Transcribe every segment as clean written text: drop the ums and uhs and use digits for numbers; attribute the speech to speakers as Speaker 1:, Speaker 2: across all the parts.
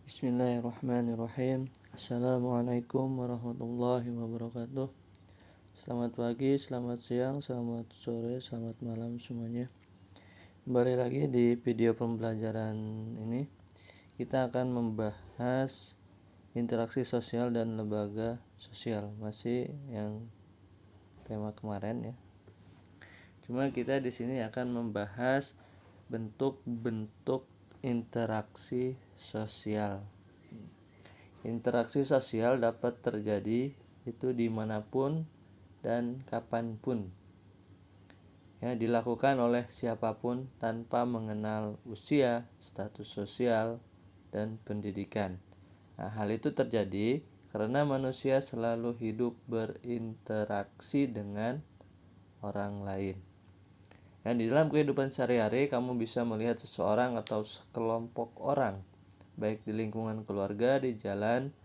Speaker 1: Bismillahirrahmanirrahim. Assalamualaikum warahmatullahi wabarakatuh. Selamat pagi, selamat siang, selamat sore, selamat malam semuanya. Kembali lagi di video pembelajaran ini, kita akan membahas interaksi sosial dan lembaga sosial. Masih yang tema kemarin ya. Cuma kita di sini akan membahas bentuk-bentuk interaksi sosial. Interaksi sosial dapat terjadi itu dimanapun dan kapanpun, ya, dilakukan oleh siapapun tanpa mengenal usia, status sosial, dan pendidikan. Nah, hal itu terjadi karena manusia selalu hidup berinteraksi dengan orang lain. Dan di dalam kehidupan sehari-hari kamu bisa melihat seseorang atau sekelompok orang, baik di lingkungan keluarga, di jalan,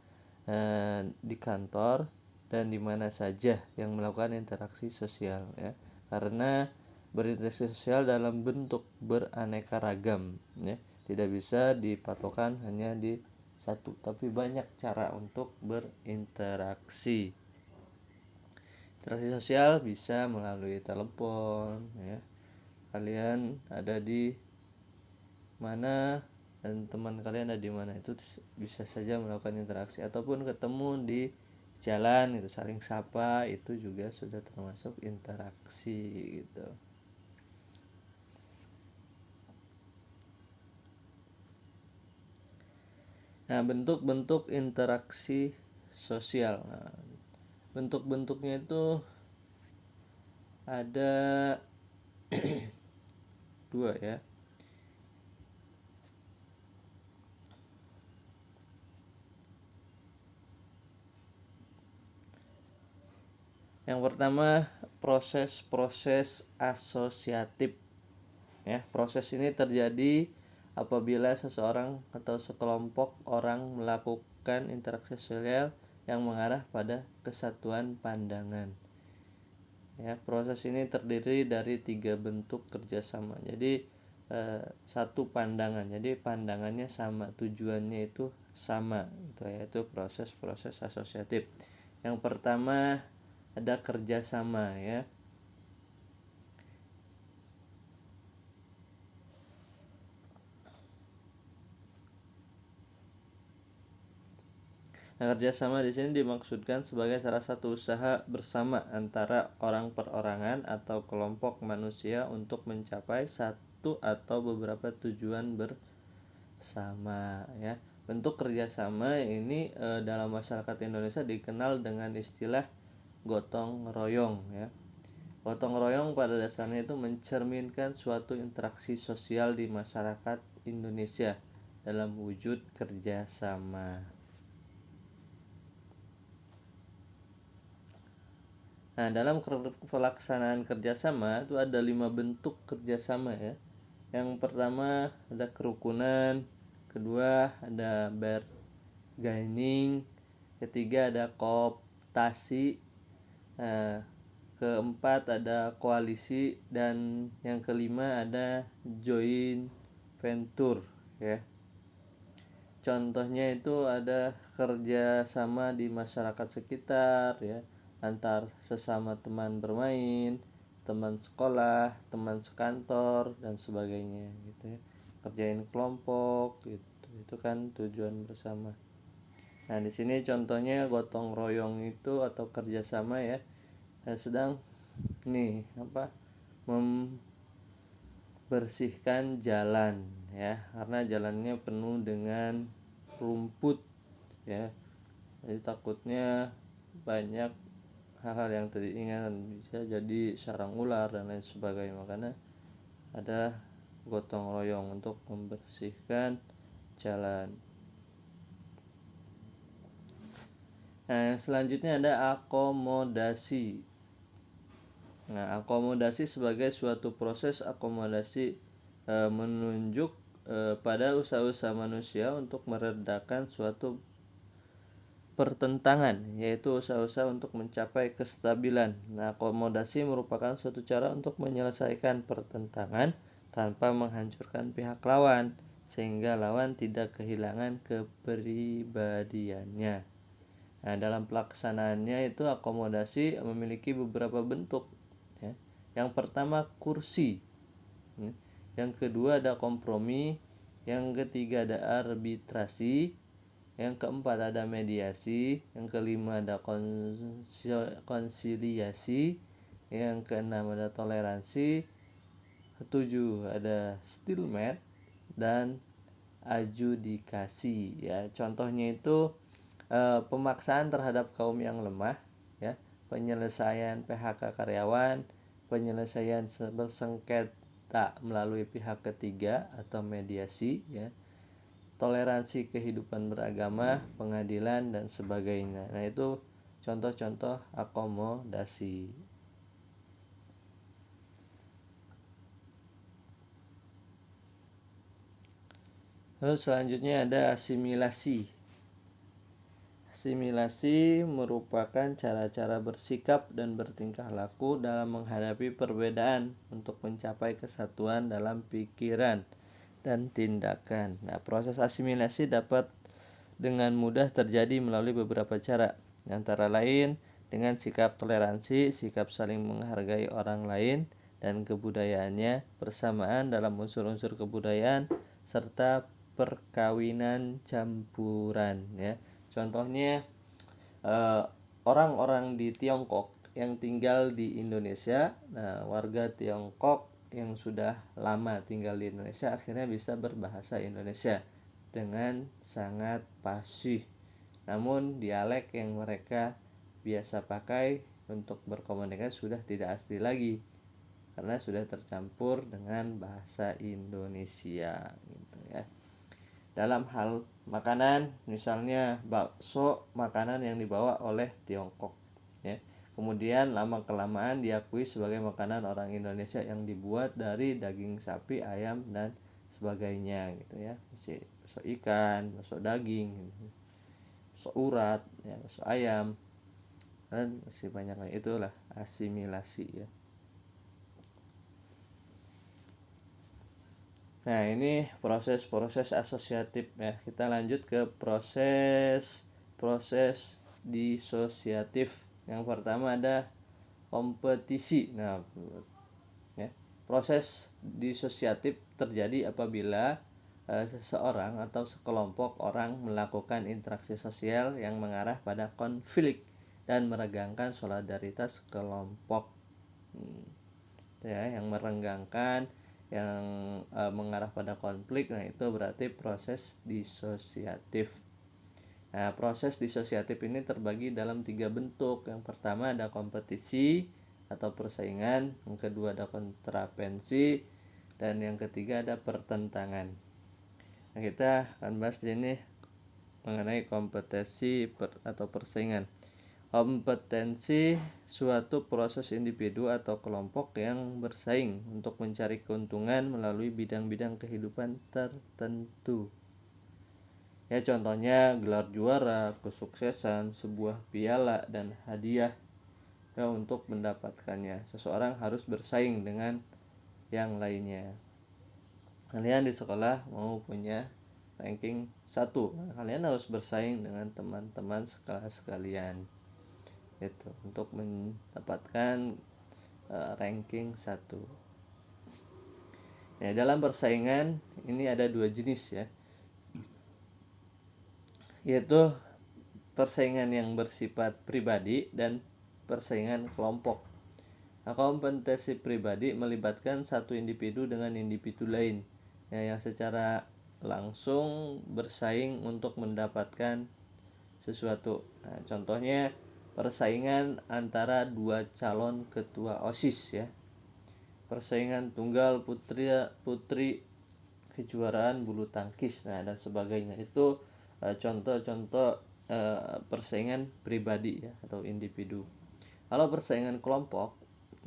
Speaker 1: di kantor, dan di mana saja yang melakukan interaksi sosial, ya. Karena berinteraksi sosial dalam bentuk beraneka ragam, ya. Tidak bisa dipatokan hanya di satu, tapi banyak cara untuk berinteraksi. Interaksi sosial bisa melalui telepon, ya. Kalian ada di mana dan teman kalian ada di mana, itu bisa saja melakukan interaksi, ataupun ketemu di jalan itu saling sapa, itu juga sudah termasuk interaksi gitu. Nah, bentuk-bentuk interaksi sosial. Nah, bentuk-bentuknya itu ada dua, ya. Yang pertama, proses-proses asosiatif, ya. Proses ini terjadi apabila seseorang atau sekelompok orang melakukan interaksi sosial yang mengarah pada kesatuan pandangan. Ya, proses ini terdiri dari 3 bentuk kerjasama. Jadi satu pandangan, jadi pandangannya sama, tujuannya itu sama, yaitu proses-proses asosiatif. Yang pertama ada kerjasama, ya. Nah, kerjasama di sini dimaksudkan sebagai salah satu usaha bersama antara orang perorangan atau kelompok manusia untuk mencapai satu atau beberapa tujuan bersama, ya. Bentuk kerjasama ini dalam masyarakat Indonesia dikenal dengan istilah gotong royong, ya. Gotong royong pada dasarnya itu mencerminkan suatu interaksi sosial di masyarakat Indonesia dalam wujud kerjasama. Nah, dalam pelaksanaan kerjasama itu ada 5 bentuk kerjasama, ya. Yang pertama ada kerukunan, kedua ada bargaining, ketiga ada kooptasi, keempat ada koalisi, dan yang kelima ada joint venture, ya. Contohnya itu ada kerjasama di masyarakat sekitar, ya, antar sesama teman bermain, teman sekolah, teman sekantor, dan sebagainya gitu, ya. Kerjain kelompok gitu, itu kan tujuan bersama. Nah, di sini contohnya gotong royong itu atau kerjasama, ya, sedang membersihkan jalan, ya, karena jalannya penuh dengan rumput, ya. Jadi takutnya banyak hal-hal yang tidak diinginkan, bisa jadi sarang ular dan lain sebagainya. Makanya ada gotong royong untuk membersihkan jalan. Nah, selanjutnya ada akomodasi. Nah, akomodasi sebagai suatu proses akomodasi menunjuk pada usaha-usaha manusia untuk meredakan suatu pertentangan, yaitu usaha-usaha untuk mencapai kestabilan. Nah, akomodasi merupakan suatu cara untuk menyelesaikan pertentangan tanpa menghancurkan pihak lawan, sehingga lawan tidak kehilangan kepribadiannya. Nah, dalam pelaksanaannya itu akomodasi memiliki beberapa bentuk. Ya. Yang pertama kursi, yang kedua ada kompromi, yang ketiga ada arbitrasi, yang keempat ada mediasi, yang kelima ada konsiliasi, yang keenam ada toleransi, ketujuh ada stalemate, dan adjudikasi. Ya, contohnya itu pemaksaan terhadap kaum yang lemah, ya, penyelesaian PHK karyawan, penyelesaian bersengketa melalui pihak ketiga atau mediasi, ya, toleransi kehidupan beragama, pengadilan, dan sebagainya. Nah, itu contoh-contoh akomodasi. Lalu selanjutnya ada asimilasi. Asimilasi merupakan cara-cara bersikap dan bertingkah laku dalam menghadapi perbedaan untuk mencapai kesatuan dalam pikiran dan tindakan. Nah, proses asimilasi dapat dengan mudah terjadi melalui beberapa cara, antara lain dengan sikap toleransi, sikap saling menghargai orang lain dan kebudayaannya, persamaan dalam unsur-unsur kebudayaan, serta perkawinan campuran, ya. Contohnya orang-orang di Tiongkok yang tinggal di Indonesia. Nah, warga Tiongkok yang sudah lama tinggal di Indonesia akhirnya bisa berbahasa Indonesia dengan sangat fasih. Namun dialek yang mereka biasa pakai untuk berkomunikasi sudah tidak asli lagi karena sudah tercampur dengan bahasa Indonesia, gitu ya. Dalam hal makanan, misalnya bakso, makanan yang dibawa oleh Tiongkok, ya. Kemudian lama kelamaan diakui sebagai makanan orang Indonesia yang dibuat dari daging sapi, ayam, dan sebagainya, gitu ya. Bakso ikan, bakso daging, bakso urat, ya, bakso ayam, dan masih banyak lagi. Itulah asimilasi, ya. Nah, ini proses-proses asosiatif, ya. Kita lanjut ke proses disosiatif. Yang pertama ada kompetisi. Nah, ya, proses disosiatif terjadi apabila seseorang atau sekelompok orang melakukan interaksi sosial yang mengarah pada konflik dan meregangkan solidaritas kelompok. Ya, yang merenggangkan, yang mengarah pada konflik. Nah, itu berarti proses disosiatif. Nah, proses disosiatif ini terbagi dalam 3 bentuk. Yang pertama ada kompetisi atau persaingan, yang kedua ada kontravensi, dan yang ketiga ada pertentangan. Nah, kita akan bahas ini mengenai kompetisi atau persaingan. Kompetensi suatu proses individu atau kelompok yang bersaing untuk mencari keuntungan melalui bidang-bidang kehidupan tertentu. Ya, contohnya gelar juara, kesuksesan, sebuah piala, dan hadiah. Ya, untuk mendapatkannya, seseorang harus bersaing dengan yang lainnya. Kalian di sekolah mau punya ranking 1, kalian harus bersaing dengan teman-teman sekelas kalian, itu untuk mendapatkan ranking 1. Ya, dalam persaingan ini ada 2 jenis, ya, yaitu persaingan yang bersifat pribadi dan persaingan kelompok. Nah, kompetensi pribadi melibatkan satu individu dengan individu lain, ya, yang secara langsung bersaing untuk mendapatkan sesuatu. Nah, contohnya persaingan antara 2 calon ketua OSIS, ya. Persaingan tunggal putri kejuaraan bulu tangkis, nah, dan sebagainya. Itu contoh-contoh persaingan pribadi, ya, atau individu. Kalau persaingan kelompok,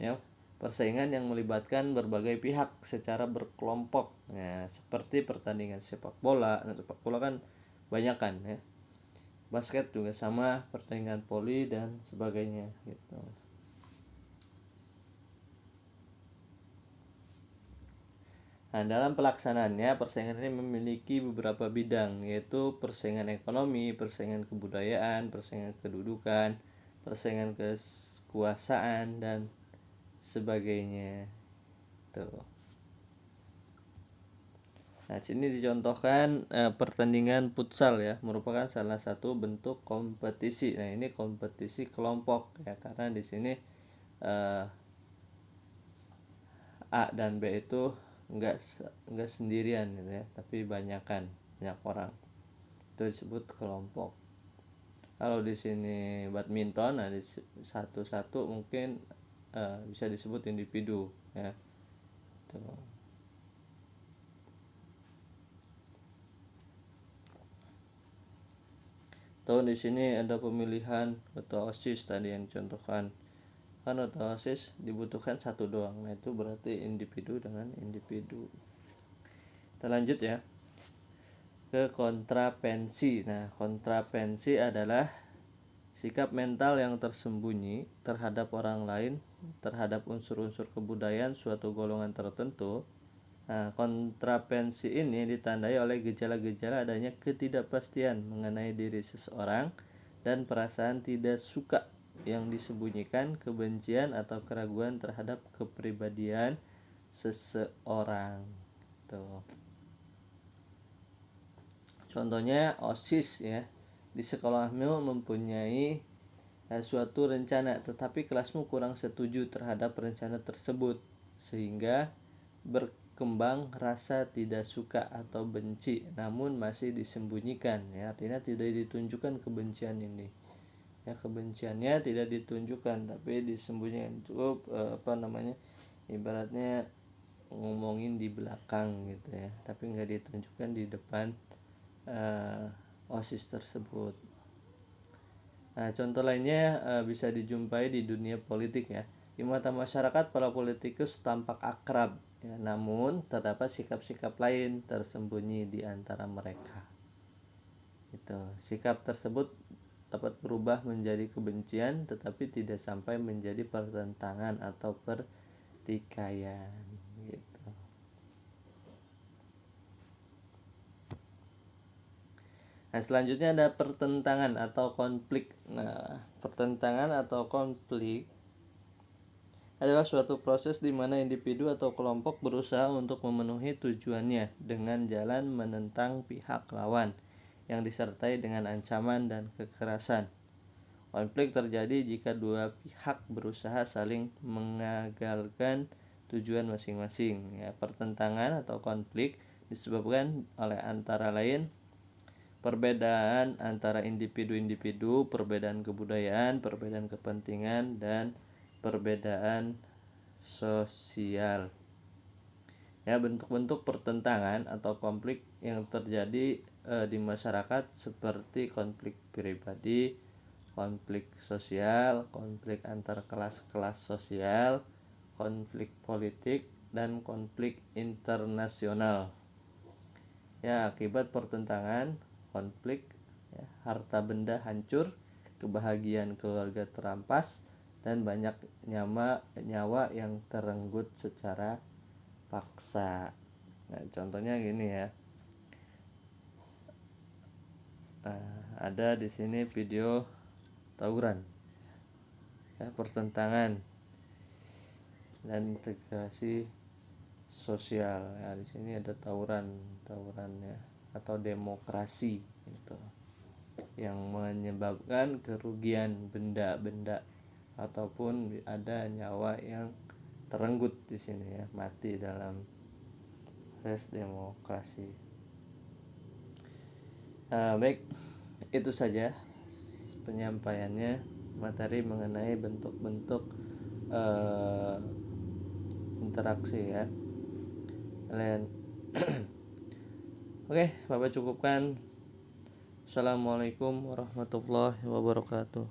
Speaker 1: ya, persaingan yang melibatkan berbagai pihak secara berkelompok. Nah, seperti pertandingan sepak bola. Nah, sepak bola kan banyak kan, ya. Basket juga sama, pertandingan voli dan sebagainya, gitu. Nah, dalam pelaksanaannya persaingan ini memiliki beberapa bidang, yaitu persaingan ekonomi, persaingan kebudayaan, persaingan kedudukan, persaingan kekuasaan, dan sebagainya. Tuh. Nah, sini dicontohkan pertandingan futsal ya, merupakan salah satu bentuk kompetisi. Nah, ini kompetisi kelompok ya, karena di sini A dan B itu enggak sendirian gitu ya, tapi banyak orang. Itu disebut kelompok. Kalau di sini badminton, nah di satu-satu mungkin bisa disebut individu ya. Tuh. Tuh di sini ada pemilihan ketua OSIS tadi yang dicontohkan. Kan ketua OSIS dibutuhkan satu doang. Nah, itu berarti individu dengan individu. Kita lanjut ya ke kontrapensi. Nah, kontrapensi adalah sikap mental yang tersembunyi terhadap orang lain, terhadap unsur-unsur kebudayaan suatu golongan tertentu. Nah, kontrapensi ini ditandai oleh gejala-gejala adanya ketidakpastian mengenai diri seseorang dan perasaan tidak suka yang disembunyikan, kebencian atau keraguan terhadap kepribadian seseorang. Tuh. Contohnya OSIS ya. Di sekolahmu mempunyai suatu rencana, tetapi kelasmu kurang setuju terhadap rencana tersebut, sehingga berkembang rasa tidak suka atau benci, namun masih disembunyikan ya, artinya tidak ditunjukkan kebencian ini ya, kebenciannya tidak ditunjukkan tapi disembunyikan. Cukup ibaratnya ngomongin di belakang gitu ya, tapi nggak ditunjukkan di depan OSIS tersebut. Nah, contoh lainnya bisa dijumpai di dunia politik ya. Di mata masyarakat, para politikus tampak akrab ya, namun terdapat sikap-sikap lain tersembunyi di antara mereka. Itu sikap tersebut dapat berubah menjadi kebencian, tetapi tidak sampai menjadi pertentangan atau pertikaian. Gitu. Nah, selanjutnya ada pertentangan atau konflik. Nah, pertentangan atau konflik adalah suatu proses di mana individu atau kelompok berusaha untuk memenuhi tujuannya dengan jalan menentang pihak lawan yang disertai dengan ancaman dan kekerasan. Konflik terjadi jika dua pihak berusaha saling mengagalkan tujuan masing-masing. Ya, pertentangan atau konflik disebabkan oleh antara lain perbedaan antara individu-individu, perbedaan kebudayaan, perbedaan kepentingan, dan perbedaan sosial. Ya, bentuk-bentuk pertentangan atau konflik yang terjadi di masyarakat seperti konflik pribadi, konflik sosial, konflik antar kelas-kelas sosial, konflik politik, dan konflik internasional. Ya, akibat pertentangan, konflik, ya, harta benda hancur, kebahagiaan keluarga terampas, dan banyak nyawa yang terenggut secara paksa. Nah, contohnya gini ya. Ada di sini video tawuran, ya, pertentangan dan integrasi sosial. Ya, di sini ada tawurannya atau demokrasi gitu, yang menyebabkan kerugian benda-benda ataupun ada nyawa yang terenggut di sini ya, mati dalam proses demokrasi. Baik, itu saja penyampaiannya materi mengenai bentuk-bentuk interaksi ya kalian. Oke, Bapak cukupkan. Assalamualaikum warahmatullahi wabarakatuh.